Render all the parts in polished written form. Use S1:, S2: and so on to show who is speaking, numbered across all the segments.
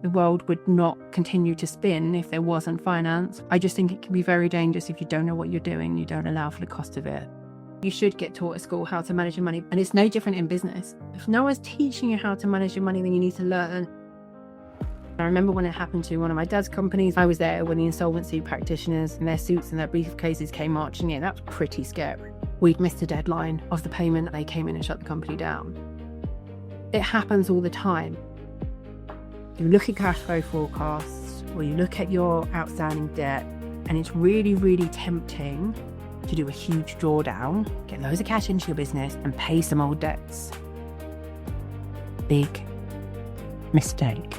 S1: the world would not continue to spin if there wasn't finance. I just think it can be very dangerous if you don't know what you're doing, you don't allow for the cost of it. You should get taught at school how to manage your money, and it's no different in business. If no one's teaching you how to manage your money, then you need to learn. I remember when it happened to one of my dad's companies, I was there when the insolvency practitioners in their suits and their briefcases came marching in. That was pretty scary. We'd missed the deadline of the payment. They came in and shut the company down. It happens all the time. You look at cash flow forecasts or you look at your outstanding debt, and it's really, really tempting to do a huge drawdown, get loads of cash into your business and pay some old debts. Big mistake.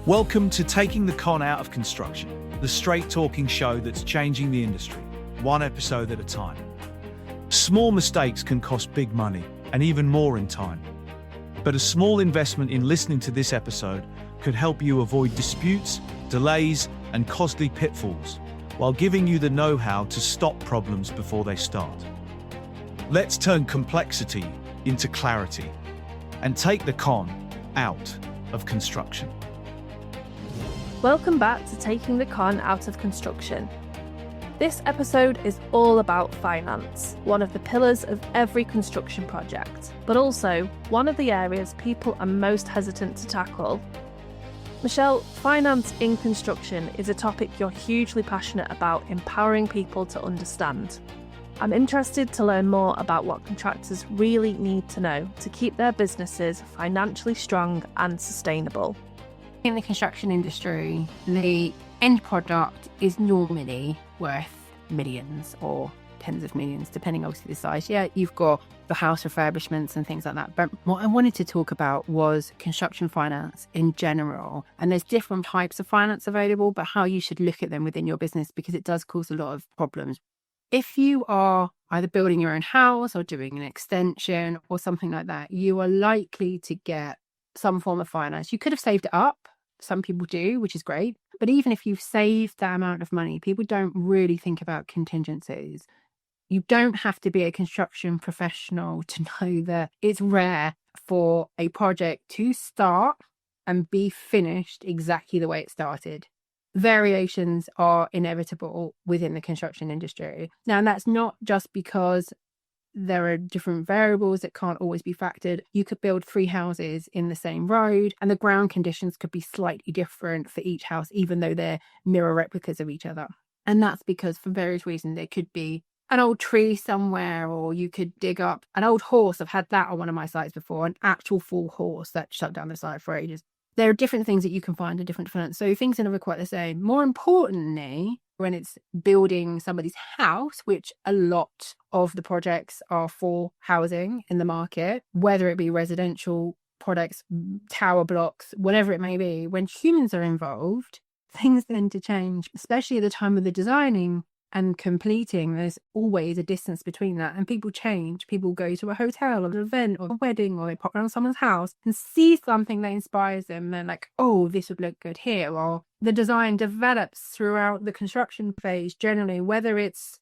S2: Welcome to Taking the Con Out of Construction, the straight-talking show that's changing the industry, one episode at a time. Small mistakes can cost big money, and even more in time. But a small investment in listening to this episode could help you avoid disputes, delays, and costly pitfalls, while giving you the know-how to stop problems before they start. Let's turn complexity into clarity and take the con out of construction.
S3: Welcome back to Taking the Con Out of Construction. This episode is all about finance, one of the pillars of every construction project, but also one of the areas people are most hesitant to tackle. Michelle, finance in construction is a topic you're hugely passionate about empowering people to understand. I'm interested to learn more about what contractors really need to know to keep their businesses financially strong and sustainable.
S1: In the construction industry, the end product is normally worth millions or tens of millions, depending obviously the size. Yeah, you've got the house refurbishments and things like that. But what I wanted to talk about was construction finance in general. And there's different types of finance available, but how you should look at them within your business, because it does cause a lot of problems. If you are either building your own house or doing an extension or something like that, you are likely to get some form of finance. You could have saved it up. Some people do, which is great. But even if you've saved that amount of money, people don't really think about contingencies. You don't have to be a construction professional to know that it's rare for a project to start and be finished exactly the way it started. Variations are inevitable within the construction industry. Now, and that's not just because there are different variables that can't always be factored. You could build 3 houses in the same road and the ground conditions could be slightly different for each house, even though they're mirror replicas of each other. And that's because for various reasons, there could be an old tree somewhere, or you could dig up an old horse. I've had that on one of my sites before, an actual full horse that shut down the site for ages. There are different things that you can find in different finance. So things are never quite the same. More importantly, when it's building somebody's house, which a lot of the projects are for housing in the market, whether it be residential products, tower blocks, whatever it may be, when humans are involved, things tend to change, especially at the time of the designing and completing. There's always a distance between that, and people change. People go to a hotel or an event or a wedding, or they pop around someone's house and see something that inspires them. They're like, oh, this would look good here. Or the design develops throughout the construction phase, generally, whether it's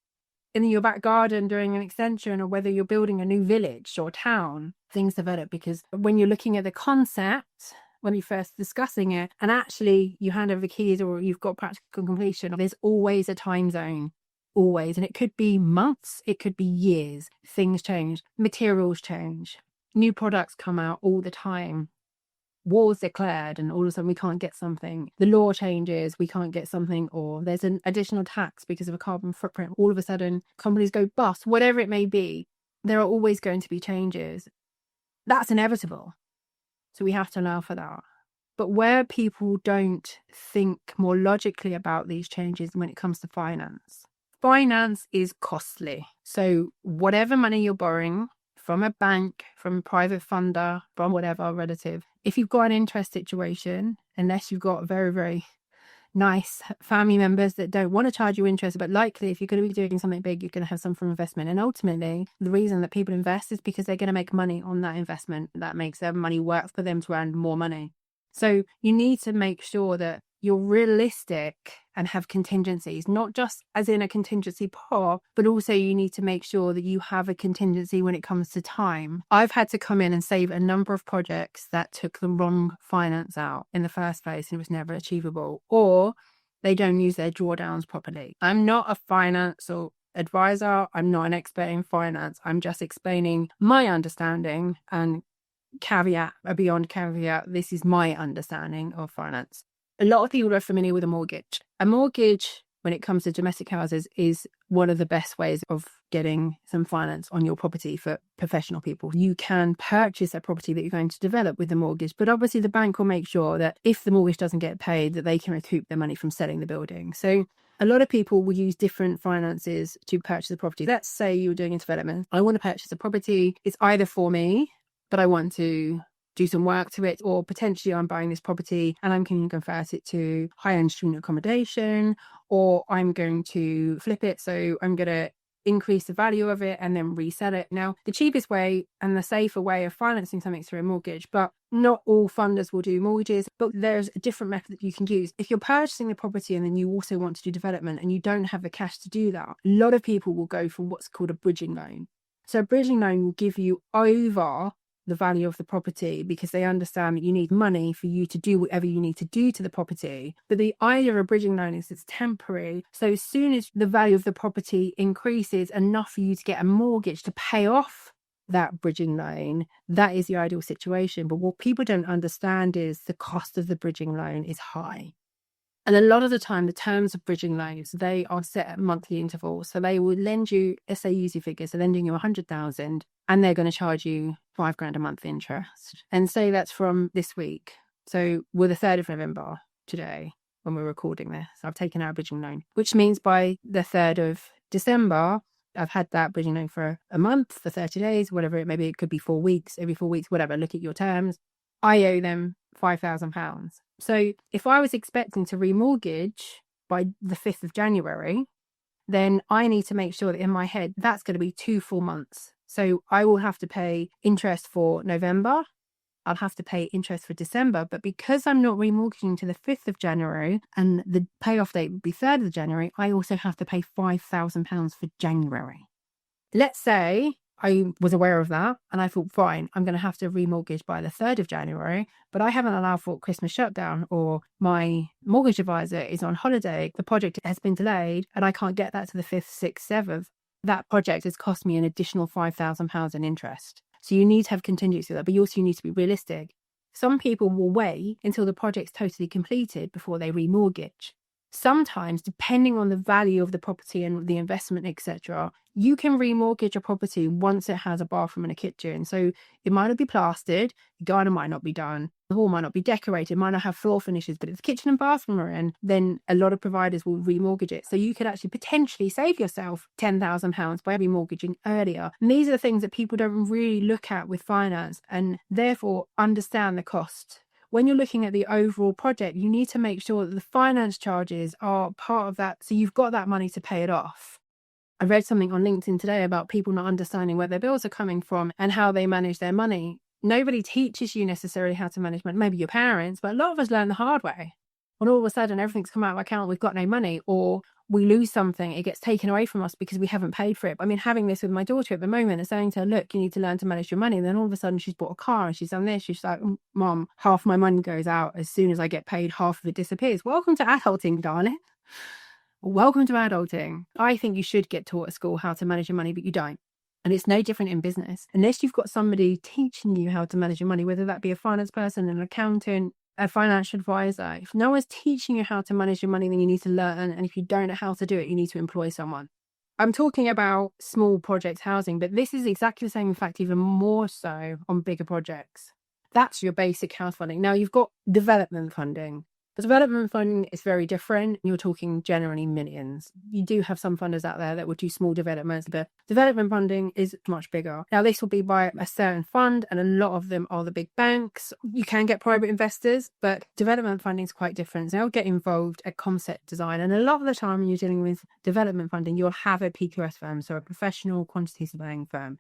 S1: in your back garden during an extension or whether you're building a new village or town. Things develop because when you're looking at the concept, when you're first discussing it, and actually you hand over the keys or you've got practical completion, there's always a time zone. Always. And it could be months, it could be years. Things change, materials change, new products come out all the time. Wars declared and all of a sudden we can't get something. The law changes, we can't get something, or there's an additional tax because of a carbon footprint. All of a sudden companies go bust, whatever it may be. There are always going to be changes. That's inevitable. So we have to allow for that. But where people don't think more logically about these changes when it comes to finance is costly. So whatever money you're borrowing from a bank, from a private funder, from whatever relative, if you've got an interest situation, unless you've got very, very nice family members that don't want to charge you interest, but likely if you're going to be doing something big, you're going to have some form of investment. And ultimately, the reason that people invest is because they're going to make money on that investment. That makes their money work for them to earn more money. So you need to make sure that you're realistic and have contingencies, not just as in a contingency pot, but also you need to make sure that you have a contingency when it comes to time. I've had to come in and save a number of projects that took the wrong finance out in the first place and it was never achievable, or they don't use their drawdowns properly. I'm not a financial advisor. I'm not an expert in finance. I'm just explaining my understanding, and caveat, beyond caveat, this is my understanding of finance. A lot of people are familiar with a mortgage. A mortgage, when it comes to domestic houses, is one of the best ways of getting some finance on your property for professional people. You can purchase a property that you're going to develop with the mortgage, but obviously the bank will make sure that if the mortgage doesn't get paid, that they can recoup their money from selling the building. So a lot of people will use different finances to purchase a property. Let's say you're doing a development. I want to purchase a property. It's either for me, but I want to do some work to it, or potentially I'm buying this property and I'm going to convert it to high-end student accommodation, or I'm going to flip it. So I'm going to increase the value of it and then resell it. Now, the cheapest way and the safer way of financing something through a mortgage, but not all funders will do mortgages, but there's a different method that you can use. If you're purchasing the property and then you also want to do development and you don't have the cash to do that, a lot of people will go for what's called a bridging loan. So a bridging loan will give you over the value of the property because they understand that you need money for you to do whatever you need to do to the property. But the idea of a bridging loan is it's temporary. So as soon as the value of the property increases enough for you to get a mortgage to pay off that bridging loan, that is the ideal situation. But what people don't understand is the cost of the bridging loan is high. And a lot of the time, the terms of bridging loans, they are set at monthly intervals. So they will lend you, let's say easy figures, they're lending you 100,000 and they're going to charge you $5,000 a month interest. And say that's from this week. So we're the 3rd of November today when we're recording this. I've taken out a bridging loan, which means by the 3rd of December, I've had that bridging loan for a month, for 30 days, whatever it may be. It could be 4 weeks, every 4 weeks, whatever. Look at your terms. I owe them £5,000. So if I was expecting to remortgage by the 5th of January, then I need to make sure that in my head, that's going to be 2 full months. So I will have to pay interest for November. I'll have to pay interest for December. But because I'm not remortgaging to the 5th of January and the payoff date would be 3rd of January, I also have to pay £5,000 for January. Let's say I was aware of that and I thought, fine, I'm going to have to remortgage by the 3rd of January, but I haven't allowed for Christmas shutdown, or my mortgage advisor is on holiday, the project has been delayed and I can't get that to the 5th, 6th, 7th. That project has cost me an additional £5,000 in interest. So you need to have contingency with that, but you also need to be realistic. Some people will wait until the project's totally completed before they remortgage. Sometimes, depending on the value of the property and the investment, etc., you can remortgage a property once it has a bathroom and a kitchen. So it might not be plastered, the garden might not be done, the hall might not be decorated, might not have floor finishes, but if the kitchen and bathroom are in, then a lot of providers will remortgage it. So you could actually potentially save yourself £10,000 by remortgaging earlier. And these are the things that people don't really look at with finance and therefore understand the cost. When you're looking at the overall project, you need to make sure that the finance charges are part of that, so you've got that money to pay it off. I read something on LinkedIn today about people not understanding where their bills are coming from and how they manage their money. Nobody teaches you necessarily how to manage money, maybe your parents, but a lot of us learn the hard way. When all of a sudden everything's come out of account, we've got no money, or we lose something, it gets taken away from us because we haven't paid for it. I mean, having this with my daughter at the moment and saying to her, look, you need to learn to manage your money. And then all of a sudden she's bought a car and she's done this. She's like, Mom, half my money goes out. As soon as I get paid, half of it disappears. Welcome to adulting, darling. Welcome to adulting. I think you should get taught at school how to manage your money, but you don't. And it's no different in business. Unless you've got somebody teaching you how to manage your money, whether that be a finance person, an accountant, a financial advisor. If no one's teaching you how to manage your money, then you need to learn. And if you don't know how to do it, you need to employ someone. I'm talking about small project housing, but this is exactly the same, in fact, even more so on bigger projects. That's your basic house funding. Now you've got development funding. But development funding is very different. You're talking generally millions. You do have some funders out there that will do small developments, but development funding is much bigger. Now, this will be by a certain fund, and a lot of them are the big banks. You can get private investors, but development funding is quite different. They'll get involved at concept design. And a lot of the time when you're dealing with development funding, you'll have a PQS firm, so a professional quantity surveying firm.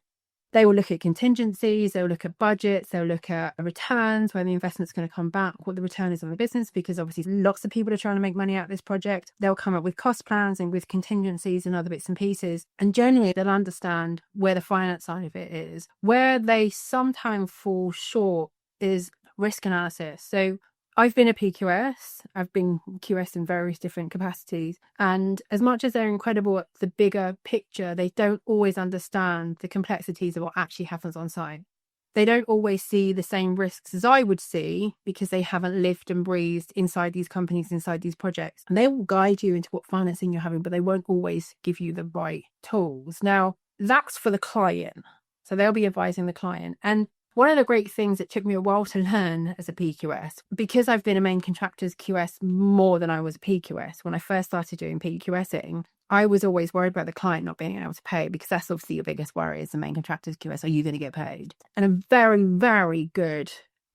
S1: They will look at contingencies, they'll look at budgets, they'll look at returns, where the investment's going to come back, what the return is on the business, because obviously lots of people are trying to make money out of this project. They'll come up with cost plans and with contingencies and other bits and pieces. And generally, they'll understand where the finance side of it is. Where they sometimes fall short is risk analysis. So I've been a PQS, I've been QS in various different capacities. And as much as they're incredible at the bigger picture, they don't always understand the complexities of what actually happens on site. They don't always see the same risks as I would see because they haven't lived and breathed inside these companies, inside these projects. And they will guide you into what financing you're having, but they won't always give you the right tools. Now, that's for the client. So they'll be advising the client. And one of the great things that took me a while to learn as a PQS, because I've been a main contractors QS more than I was a PQS, when I first started doing PQSing, I was always worried about the client not being able to pay, because that's obviously your biggest worry as the main contractors QS. Are you going to get paid? And a very, very good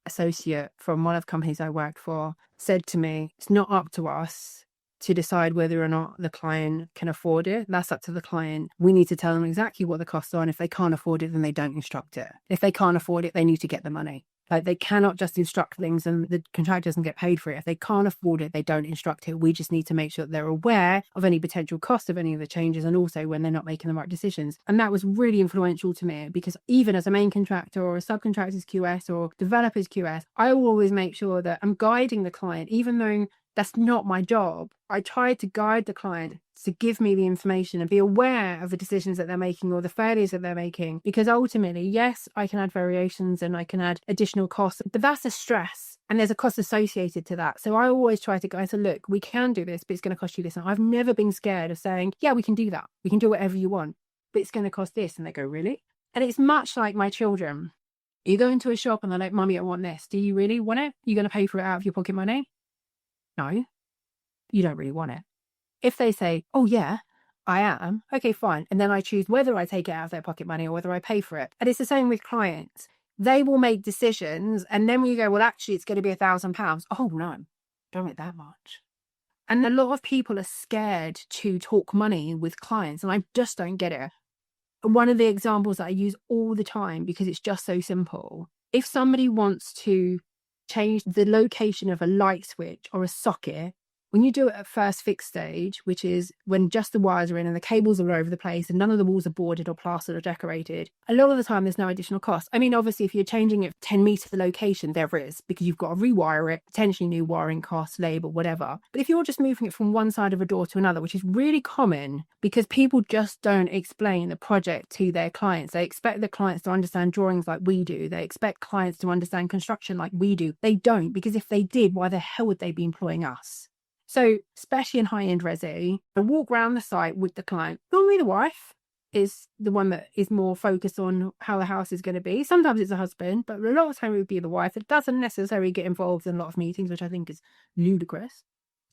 S1: associate from one of the companies I worked for said to me, it's not up to us to decide whether or not the client can afford it. That's up to the client. We need to tell them exactly what the costs are. And if they can't afford it, then they don't instruct it. If they can't afford it, they need to get the money. Like, they cannot just instruct things and the contractor doesn't get paid for it. If they can't afford it, they don't instruct it. We just need to make sure that they're aware of any potential cost of any of the changes, and also when they're not making the right decisions. And that was really influential to me, because even as a main contractor or a subcontractor's QS or developer's QS, I will always make sure that I'm guiding the client, even though that's not my job. I try to guide the client to give me the information and be aware of the decisions that they're making or the failures that they're making. Because ultimately, yes, I can add variations and I can add additional costs, but that's a stress and there's a cost associated to that. So I always try to guide, so look, we can do this, but it's going to cost you this. And I've never been scared of saying, yeah, we can do that. We can do whatever you want, but it's going to cost this. And they go, really? And it's much like my children. You go into a shop and they're like, Mummy, I want this. Do you really want it? You're going to pay for it out of your pocket money? No, you don't really want it. If they say, oh yeah, I am, okay, fine. And then I choose whether I take it out of their pocket money or whether I pay for it. And it's the same with clients. They will make decisions. And then when you go, well, actually, it's going to be £1,000. Oh no, don't make that much. And a lot of people are scared to talk money with clients. And I just don't get it. One of the examples that I use all the time, because it's just so simple. If somebody wants to change the location of a light switch or a socket, when you do it at first fix stage, which is when just the wires are in and the cables are all over the place and none of the walls are boarded or plastered or decorated, a lot of the time there's no additional cost. I mean, obviously, if you're changing it 10 meters the location, there is, because you've got to rewire it, potentially new wiring costs, labor, whatever. But if you're just moving it from one side of a door to another, which is really common because people just don't explain the project to their clients. They expect the clients to understand drawings like we do. They expect clients to understand construction like we do. They don't, because if they did, why the hell would they be employing us? So, especially in high-end resi, I walk around the site with the client. Normally the wife is the one that is more focused on how the house is going to be. Sometimes it's a husband, but a lot of the time it would be the wife that doesn't necessarily get involved in a lot of meetings, which I think is ludicrous.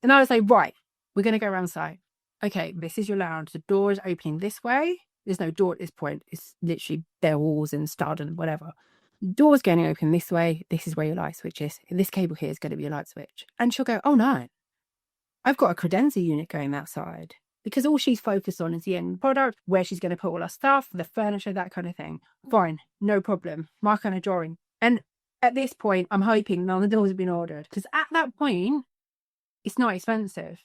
S1: And I would say, right, we're going to go around the site. Okay, this is your lounge. The door is opening this way. There's no door at this point. It's literally bare walls and stud and whatever. The door's going open this way. This is where your light switch is. This cable here is going to be your light switch. And she'll go, oh no, I've got a credenza unit going outside, because all she's focused on is the end product, where she's going to put all her stuff, the furniture, that kind of thing. Fine, no problem. Mark on a drawing. And at this point, I'm hoping none of the doors have been ordered, because at that point, it's not expensive.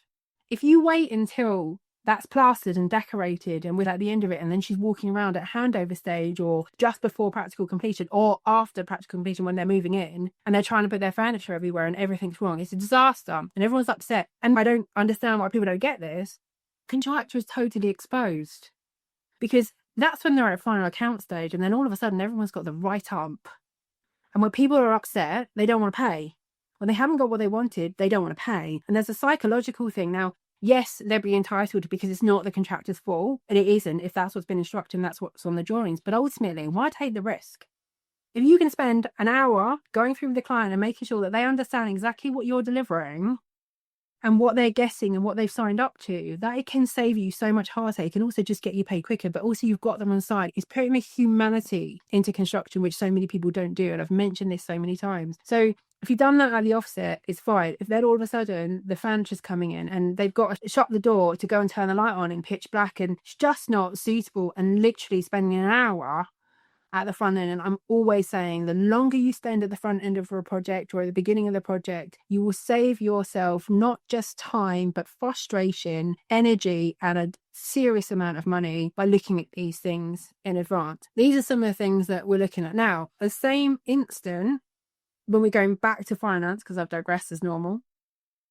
S1: If you wait until that's plastered and decorated and we're at the end of it, and then she's walking around at handover stage or just before practical completion or after practical completion when they're moving in and they're trying to put their furniture everywhere and everything's wrong, it's a disaster and everyone's upset. And I don't understand why people don't get this. Contractor is totally exposed, because that's when they're at final account stage, and then all of a sudden everyone's got the right ump. And when people are upset, they don't want to pay. When they haven't got what they wanted, they don't want to pay. And there's a psychological thing. Now, yes, they'll be entitled because it's not the contractor's fault, and it isn't if that's what's been instructed and that's what's on the drawings. But ultimately, why take the risk? If you can spend an hour going through with the client and making sure that they understand exactly what you're delivering and what they're guessing and what they've signed up to, that it can save you so much heartache and also just get you paid quicker. But also you've got them on side. It's putting the humanity into construction, which so many people don't do. And I've mentioned this so many times. So if you've done that at the offset, it's fine. If then all of a sudden the furniture's coming in and they've got to shut the door to go and turn the light on in pitch black and it's just not suitable, and literally spending an hour at the front end. And I'm always saying the longer you spend at the front end of a project or at the beginning of the project, you will save yourself not just time, but frustration, energy, and a serious amount of money by looking at these things in advance. These are some of the things that we're looking at now. The same instant, when we're going back to finance, because I've digressed as normal,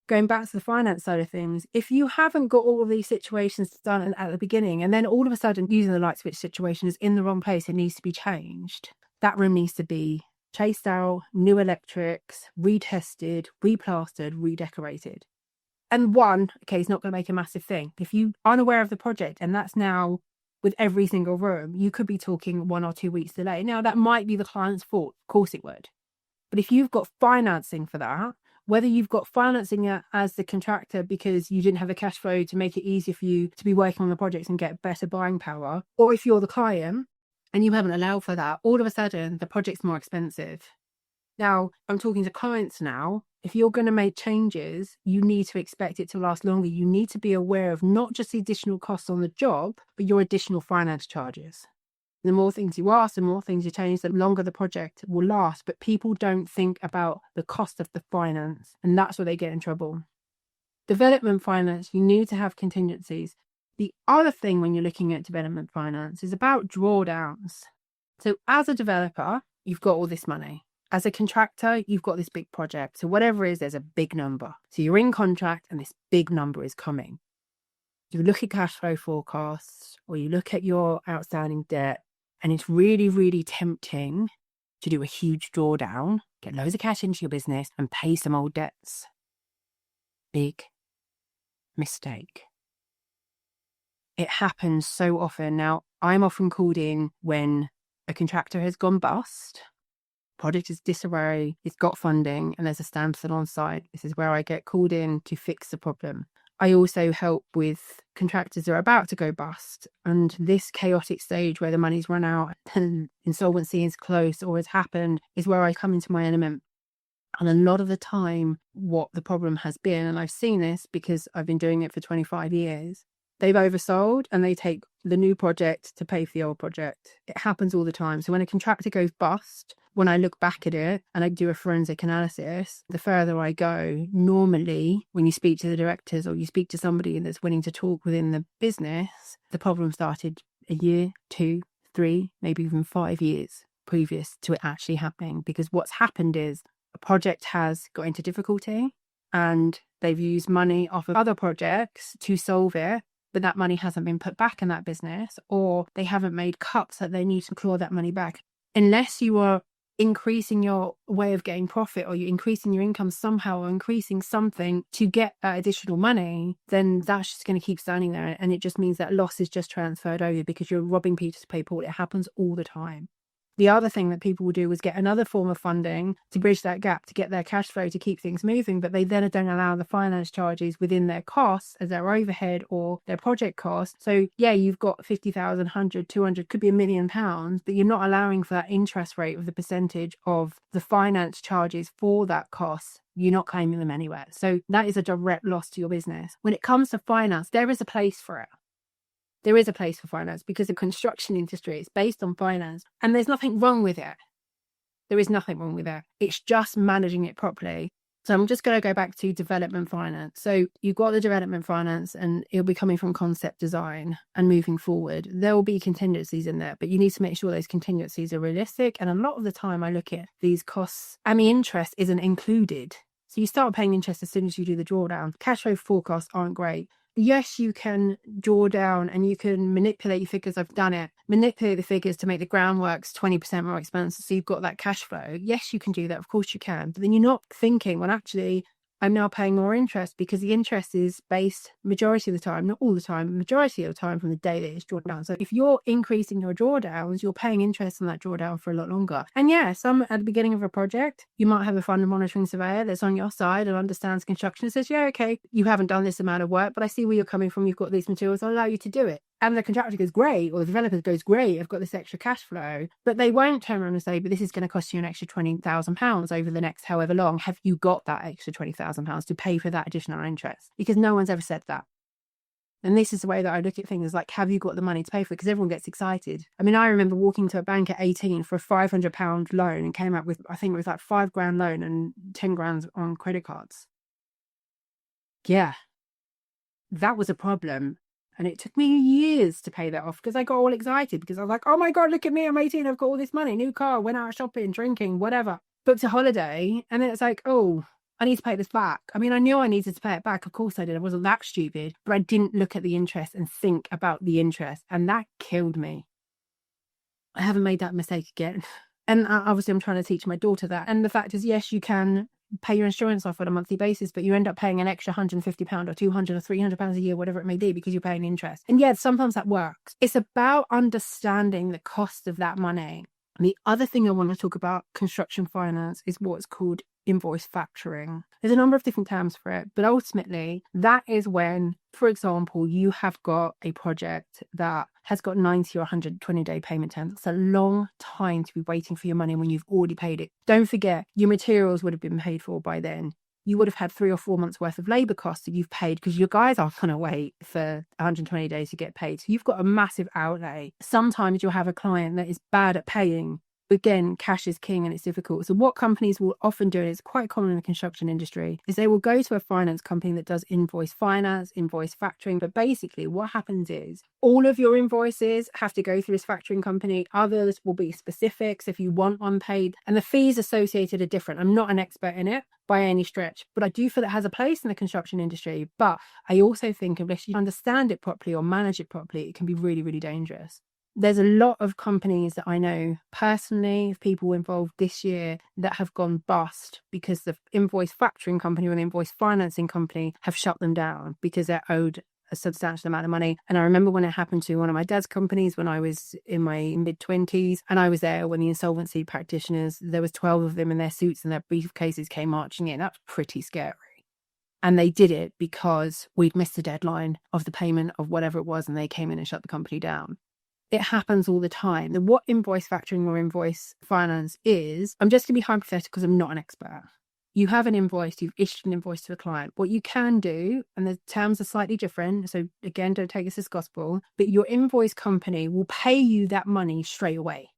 S1: going back to the finance side of things, if you haven't got all of these situations done at the beginning, and then all of a sudden using the light switch situation is in the wrong place, it needs to be changed. That room needs to be chased out, new electrics, retested, replastered, redecorated. And it's not going to make a massive thing. If you are unaware of the project, and that's now with every single room, you could be talking 1 or 2 weeks delay. Now, that might be the client's fault. Of course it would. But if you've got financing for that, whether you've got financing as the contractor because you didn't have the cash flow to make it easier for you to be working on the projects and get better buying power, or if you're the client and you haven't allowed for that, all of a sudden the project's more expensive. Now, I'm talking to clients now. If you're going to make changes, you need to expect it to last longer. You need to be aware of not just the additional costs on the job, but your additional finance charges. The more things you ask, the more things you change, the longer the project will last. But people don't think about the cost of the finance, and that's where they get in trouble. Development finance, you need to have contingencies. The other thing when you're looking at development finance is about drawdowns. So as a developer, you've got all this money. As a contractor, you've got this big project. So whatever it is, there's a big number. So you're in contract and this big number is coming. You look at cash flow forecasts or you look at your outstanding debt, and it's really, really tempting to do a huge drawdown, get loads of cash into your business and pay some old debts. Big mistake. It happens so often. Now, I'm often called in when a contractor has gone bust, project is disarray, it's got funding, and there's a standstill on site. This is where I get called in to fix the problem. I also help with contractors that are about to go bust, and this chaotic stage where the money's run out and insolvency is close or has happened is where I come into my element. And a lot of the time, what the problem has been, and I've seen this because I've been doing it for 25 years, they've oversold and they take the new project to pay for the old project. It happens all the time. So when a contractor goes bust, when I look back at it and I do a forensic analysis, the further I go, normally when you speak to the directors or you speak to somebody that's willing to talk within the business, the problem started a year, 2, 3, maybe even 5 years previous to it actually happening. Because what's happened is a project has got into difficulty and they've used money off of other projects to solve it, but that money hasn't been put back in that business, or they haven't made cuts that they need to claw that money back. Unless you are increasing your way of getting profit or you're increasing your income somehow or increasing something to get that additional money, then that's just going to keep standing there. And it just means that loss is just transferred over because you're robbing Peter to pay Paul. It happens all the time. The other thing that people will do is get another form of funding to bridge that gap, to get their cash flow, to keep things moving, but they then don't allow the finance charges within their costs as their overhead or their project costs. So yeah, you've got 50,000, 100, 200, could be £1 million, but you're not allowing for that interest rate of the percentage of the finance charges for that cost. You're not claiming them anywhere. So that is a direct loss to your business. When it comes to finance, there is a place for it. There is a place for finance because the construction industry is based on finance, and there's nothing wrong with it. There is nothing wrong with it. It's just managing it properly. So I'm just going to go back to development finance. So you've got the development finance and it'll be coming from concept design and moving forward. There will be contingencies in there, but you need to make sure those contingencies are realistic. And a lot of the time I look at these costs and the interest isn't included. So you start paying interest as soon as you do the drawdown. Cash flow forecasts aren't great. Yes, you can draw down and you can manipulate your figures. I've done it. Manipulate the figures to make the groundworks 20% more expensive. So you've got that cash flow. Yes, you can do that. Of course you can. But then you're not thinking, well, actually, I'm now paying more interest because the interest is based majority of the time, not all the time, majority of the time from the day that it's drawn down. So if you're increasing your drawdowns, you're paying interest on that drawdown for a lot longer. And yeah, some at the beginning of a project, you might have a fund monitoring surveyor that's on your side and understands construction and says, yeah, okay, you haven't done this amount of work, but I see where you're coming from. You've got these materials. I'll allow you to do it. And the contractor goes, great, or the developer goes, great, I've got this extra cash flow. But they won't turn around and say, but this is going to cost you an extra £20,000 over the next however long. Have you got that extra £20,000 to pay for that additional interest? Because no one's ever said that. And this is the way that I look at things, like, have you got the money to pay for it? Because everyone gets excited. I mean, I remember walking to a bank at 18 for a £500 loan and came out with, I think it was like £5,000 loan and 10 grand on credit cards. Yeah, that was a problem. And it took me years to pay that off because I got all excited because I was like, oh my God, look at me, I'm 18, I've got all this money, new car, went out shopping, drinking, whatever. Booked a holiday. And then it's like, oh, I need to pay this back. I mean, I knew I needed to pay it back. Of course I did. I wasn't that stupid, but I didn't look at the interest and think about the interest. And that killed me. I haven't made that mistake again. And obviously I'm trying to teach my daughter that. And the fact is, yes, you can pay your insurance off on a monthly basis, but you end up paying an extra £150 or £200 or £300 a year, whatever it may be, because you're paying interest. And yeah, sometimes that works. It's about understanding the cost of that money. And the other thing I want to talk about construction finance is what's called invoice factoring. There's a number of different terms for it, but ultimately that is when, for example, you have got a project that has got 90 or 120-day payment terms. It's a long time to be waiting for your money when you've already paid it. Don't forget, your materials would have been paid for by then. You would have had 3 or 4 months worth of labour costs that you've paid because your guys aren't going to wait for 120 days to get paid. So you've got a massive outlay. Sometimes you'll have a client that is bad at paying. Again, cash is king and it's difficult. So what companies will often do, and it's quite common in the construction industry, is they will go to a finance company that does invoice finance, invoice factoring. But basically what happens is all of your invoices have to go through this factoring company. Others will be specifics if you want one paid. And the fees associated are different. I'm not an expert in it by any stretch, but I do feel it has a place in the construction industry. But I also think unless you understand it properly or manage it properly, it can be really, really dangerous. There's a lot of companies that I know personally, people involved this year, that have gone bust because the invoice factoring company or the invoice financing company have shut them down because they're owed a substantial amount of money. And I remember when it happened to one of my dad's companies when I was in my mid-20s, and I was there when the insolvency practitioners, there was 12 of them in their suits and their briefcases came marching in. That's pretty scary. And they did it because we'd missed the deadline of the payment of whatever it was, and they came in and shut the company down. It happens all the time. And what invoice factoring or invoice finance is, I'm just going to be hypothetical because I'm not an expert. You have an invoice, you've issued an invoice to a client. What you can do, and the terms are slightly different, so again, don't take this as gospel, but your invoice company will pay you that money straight away.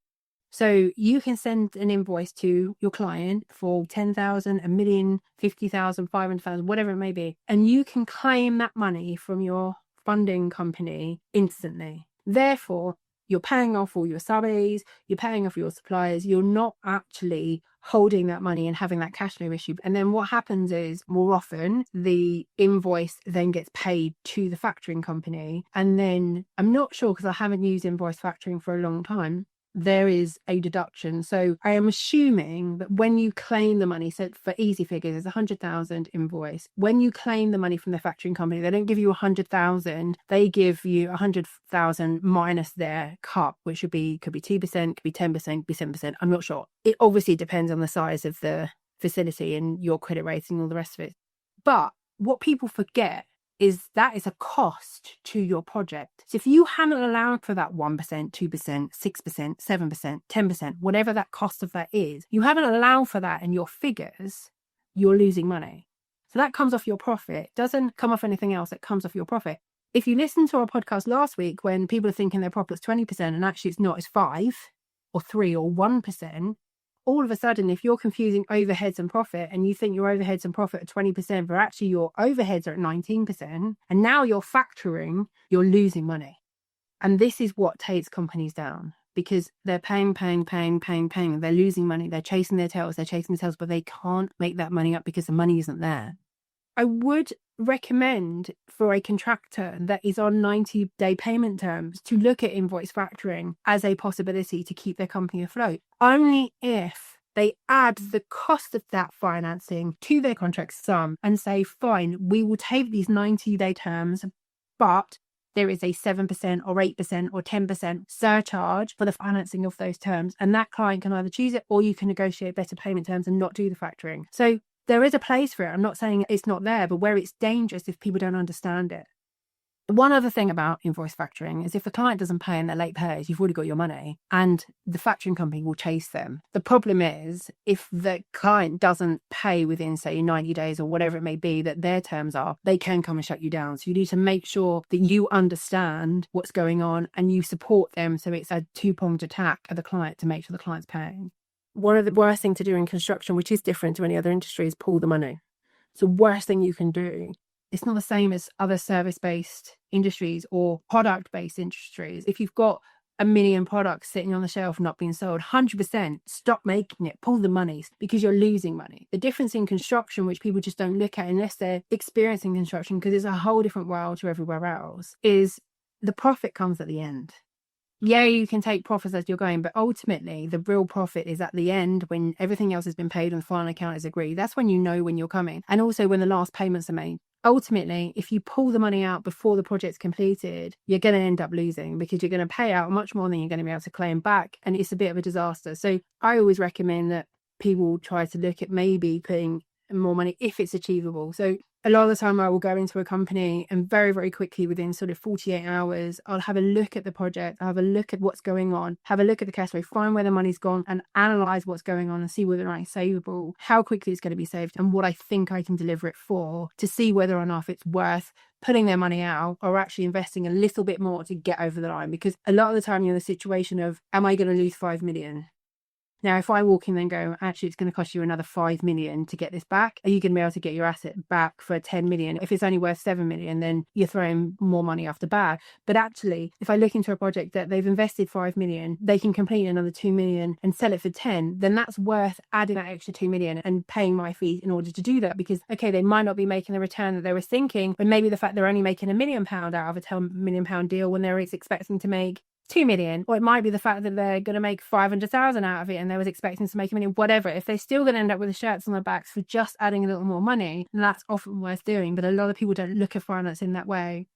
S1: So you can send an invoice to your client for 10,000, a million, 50,000, 500,000, whatever it may be, and you can claim that money from your funding company instantly. Therefore, you're paying off all your subbies, you're paying off your suppliers, you're not actually holding that money and having that cash flow issue. And then what happens is, more often, the invoice then gets paid to the factoring company. And then, I'm not sure because I haven't used invoice factoring for a long time, there is a deduction. So I am assuming that when you claim the money, so for easy figures, it's 100,000 invoice. When you claim the money from the factoring company, they don't give you 100,000. They give you 100,000 minus their cut, which could be 2%, could be 10%, could be 7%. I'm not sure. It obviously depends on the size of the facility and your credit rating and all the rest of it. But what people forget is that is a cost to your project. So if you haven't allowed for that 1%, 2%, 6%, 7%, 10%, whatever that cost of that is, you haven't allowed for that in your figures, you're losing money. So that comes off your profit. It doesn't come off anything else. It comes off your profit. If you listened to our podcast last week when people are thinking their profit's 20% and actually it's not, it's 5 or 3 or 1%, all of a sudden, if you're confusing overheads and profit and you think your overheads and profit are 20%, but actually your overheads are at 19%, and now you're factoring, you're losing money. And this is what takes companies down because they're paying. They're losing money. They're chasing their tails, but they can't make that money up because the money isn't there. I would recommend for a contractor that is on 90-day payment terms to look at invoice factoring as a possibility to keep their company afloat, only if they add the cost of that financing to their contract sum and say, fine, we will take these 90-day terms, but there is a 7% or 8% or 10% surcharge for the financing of those terms. And that client can either choose it or you can negotiate better payment terms and not do the factoring. So there is a place for it. I'm not saying it's not there, but where it's dangerous if people don't understand it. One other thing about invoice factoring is if the client doesn't pay and they're late payers, you've already got your money and the factoring company will chase them. The problem is if the client doesn't pay within, say, 90 days or whatever it may be that their terms are, they can come and shut you down. So you need to make sure that you understand what's going on and you support them. So it's a two-pronged attack at the client to make sure the client's paying. One of the worst things to do in construction, which is different to any other industry, is pull the money. It's the worst thing you can do. It's not the same as other service-based industries or product-based industries. If you've got 1 million products sitting on the shelf not being sold, 100% stop making it, pull the money because you're losing money. The difference in construction, which people just don't look at unless they're experiencing construction, because it's a whole different world to everywhere else, is the profit comes at the end. Yeah, you can take profits as you're going, but ultimately the real profit is at the end when everything else has been paid and the final account is agreed. That's when you know when you're coming. And also when the last payments are made. Ultimately, if you pull the money out before the project's completed, you're going to end up losing because you're going to pay out much more than you're going to be able to claim back. And it's a bit of a disaster. So I always recommend that people try to look at maybe putting more money if it's achievable. So a lot of the time I will go into a company and very, very quickly within sort of 48 hours, I'll have a look at the project, I'll have a look at what's going on, have a look at the cash flow, find where the money's gone and analyze what's going on and see whether or not it's savable, how quickly it's going to be saved and what I think I can deliver it for to see whether or not it's worth putting their money out or actually investing a little bit more to get over the line. Because a lot of the time you're in the situation of, am I going to lose 5 million? Now, if I walk in and go, actually, it's going to cost you another 5 million to get this back, are you going to be able to get your asset back for 10 million? If it's only worth 7 million, then you're throwing more money off the bat. But actually, if I look into a project that they've invested 5 million, they can complete another 2 million and sell it for 10, then that's worth adding that extra 2 million and paying my fees in order to do that. Because, okay, they might not be making the return that they were thinking, but maybe the fact they're only making £1 million out of a £10 million deal when they're expecting to make 2 million, or it might be the fact that they're going to make 500,000 out of it and they was expecting to make 1 million, whatever. If they're still going to end up with the shirts on their backs for just adding a little more money, then that's often worth doing. But a lot of people don't look at finance in that way.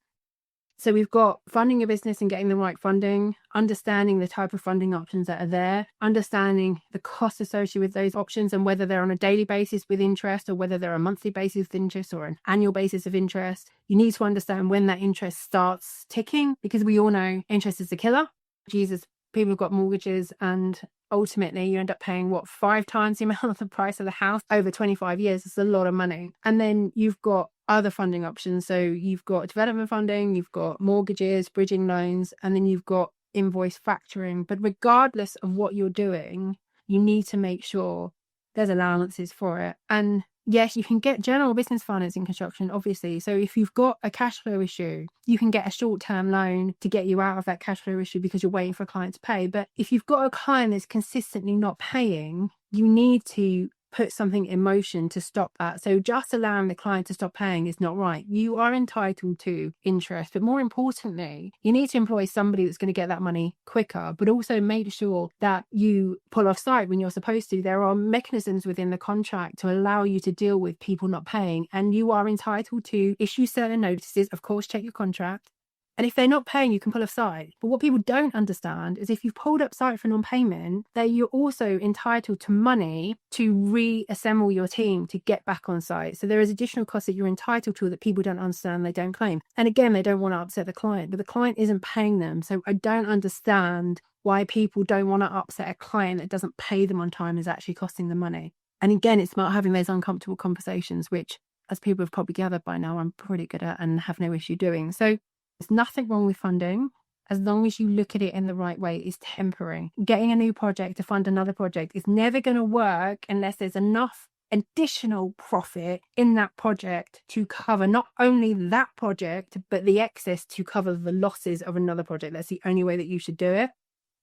S1: So we've got funding your business and getting the right funding, understanding the type of funding options that are there, understanding the cost associated with those options and whether they're on a daily basis with interest or whether they're a monthly basis with interest or an annual basis of interest. You need to understand when that interest starts ticking because we all know interest is a killer. Jesus, people have got mortgages and ultimately you end up paying 5 times the amount of the price of the house over 25 years. It's a lot of money. And then you've got other funding options. So you've got development funding, you've got mortgages, bridging loans, and then you've got invoice factoring. But regardless of what you're doing, you need to make sure there's allowances for it. And yes, you can get general business finance in construction, obviously. So if you've got a cash flow issue, you can get a short-term loan to get you out of that cash flow issue because you're waiting for a client to pay. But if you've got a client that's consistently not paying, you need to put something in motion to stop that. So just allowing the client to stop paying is not right. You are entitled to interest, but more importantly, you need to employ somebody that's going to get that money quicker, but also make sure that you pull off site when you're supposed to. There are mechanisms within the contract to allow you to deal with people not paying, and you are entitled to issue certain notices. Of course, check your contract. And if they're not paying, you can pull off site. But what people don't understand is if you've pulled up site for non-payment, that you're also entitled to money to reassemble your team to get back on site. So there is additional costs that you're entitled to that people don't understand, they don't claim. And again, they don't want to upset the client, but the client isn't paying them. So I don't understand why people don't want to upset a client that doesn't pay them on time is actually costing them money. And again, it's about having those uncomfortable conversations, which, as people have probably gathered by now, I'm pretty good at and have no issue doing. So there's nothing wrong with funding as long as you look at it in the right way. It's temporary. Getting a new project to fund another project is never going to work unless there's enough additional profit in that project to cover not only that project, but the excess to cover the losses of another project. That's the only way that you should do it.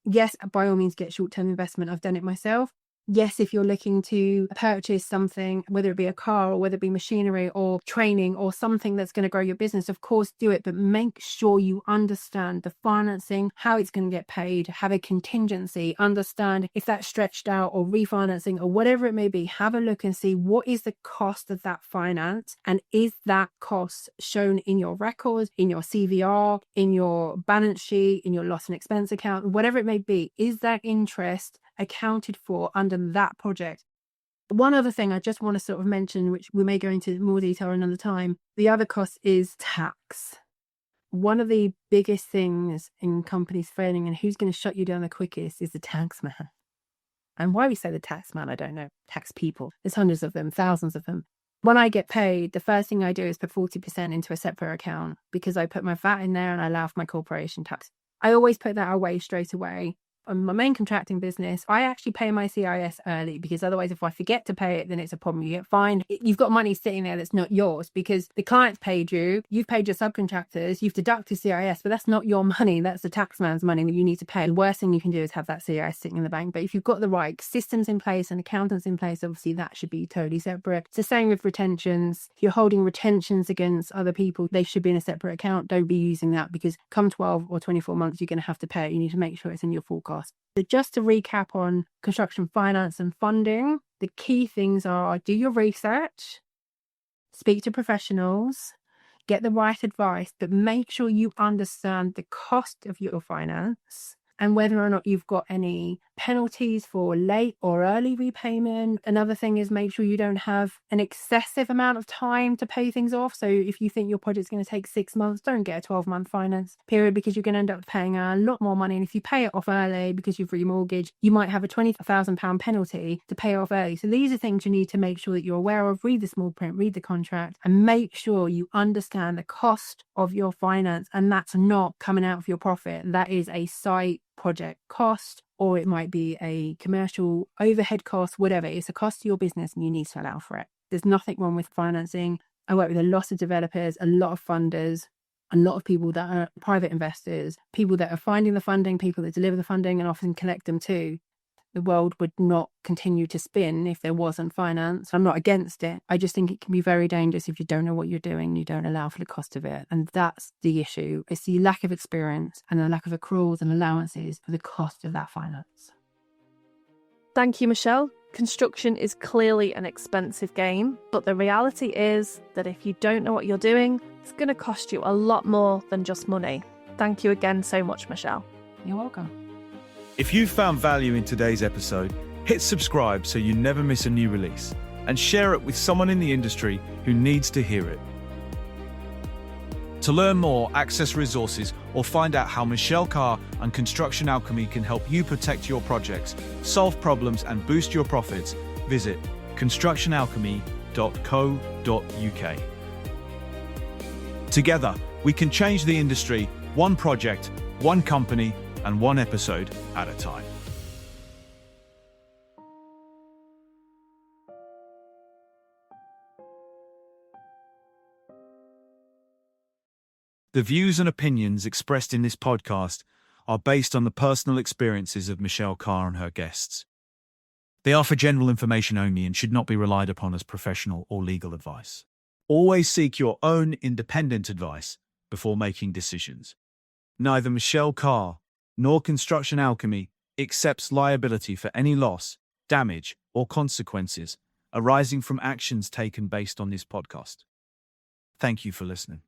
S1: Yes, by all means, get short-term investment. I've done it myself. Yes, if you're looking to purchase something, whether it be a car or whether it be machinery or training or something that's going to grow your business, of course, do it. But make sure you understand the financing, how it's going to get paid, have a contingency, understand if that's stretched out or refinancing or whatever it may be. Have a look and see what is the cost of that finance and is that cost shown in your records, in your CVR, in your balance sheet, in your loss and expense account, whatever it may be. Is that interest accounted for under that project? One other thing I just want to sort of mention, which we may go into more detail another time, the other cost is tax. one of the biggest things in companies failing and who's going to shut you down the quickest is the tax man. And why we say the tax man, I don't know. Tax people. There's hundreds of them, thousands of them. When I get paid, the first thing I do is put 40% into a separate account because I put my VAT in there and I allow for my corporation tax. I always put that away straight away. On my main contracting business, I actually pay my CIS early because otherwise if I forget to pay it, then it's a problem. You get fined. You've got money sitting there that's not yours because the client's paid you, you've paid your subcontractors, you've deducted CIS, but that's not your money. That's the taxman's money that you need to pay. The worst thing you can do is have that CIS sitting in the bank. But if you've got the right systems in place and accountants in place, obviously that should be totally separate. It's the same with retentions. If you're holding retentions against other people, they should be in a separate account. Don't be using that because come 12 or 24 months, you're going to have to pay it. You need to make sure it's in your forecast. So just to recap on construction finance and funding, the key things are do your research, speak to professionals, get the right advice, but make sure you understand the cost of your finance and whether or not you've got any penalties for late or early repayment. Another thing is make sure you don't have an excessive amount of time to pay things off. So if you think your project's going to take 6 months, don't get a 12-month finance period because you're going to end up paying a lot more money. And if you pay it off early because you've remortgaged, you might have a £20,000 penalty to pay it off early. So these are things you need to make sure that you're aware of. Read the small print, read the contract, and make sure you understand the cost of your finance. And that's not coming out of your profit. That is a site project cost, or it might be a commercial overhead cost, whatever. It's a cost to your business and you need to allow for it. There's nothing wrong with financing. I work with a lot of developers, a lot of funders, a lot of people that are private investors, people that are finding the funding, people that deliver the funding and often collect them too. The world would not continue to spin if there wasn't finance. I'm not against it. I just think it can be very dangerous if you don't know what you're doing, you don't allow for the cost of it. And that's the issue. It's the lack of experience and the lack of accruals and allowances for the cost of that finance.
S3: Thank you, Michelle. Construction is clearly an expensive game, but the reality is that if you don't know what you're doing, it's going to cost you a lot more than just money. Thank you again so much, Michelle.
S1: You're welcome.
S2: If you found value in today's episode, hit subscribe so you never miss a new release, and share it with someone in the industry who needs to hear it. To learn more, access resources, or find out how Michelle Carr and Construction Alchemy can help you protect your projects, solve problems, and boost your profits, visit constructionalchemy.co.uk. Together, we can change the industry, one project, one company, and one episode at a time. The views and opinions expressed in this podcast are based on the personal experiences of Michelle Carr and her guests. They are for general information only and should not be relied upon as professional or legal advice. Always seek your own independent advice before making decisions. Neither Michelle Carr nor Construction Alchemy accepts liability for any loss, damage, or consequences arising from actions taken based on this podcast. Thank you for listening.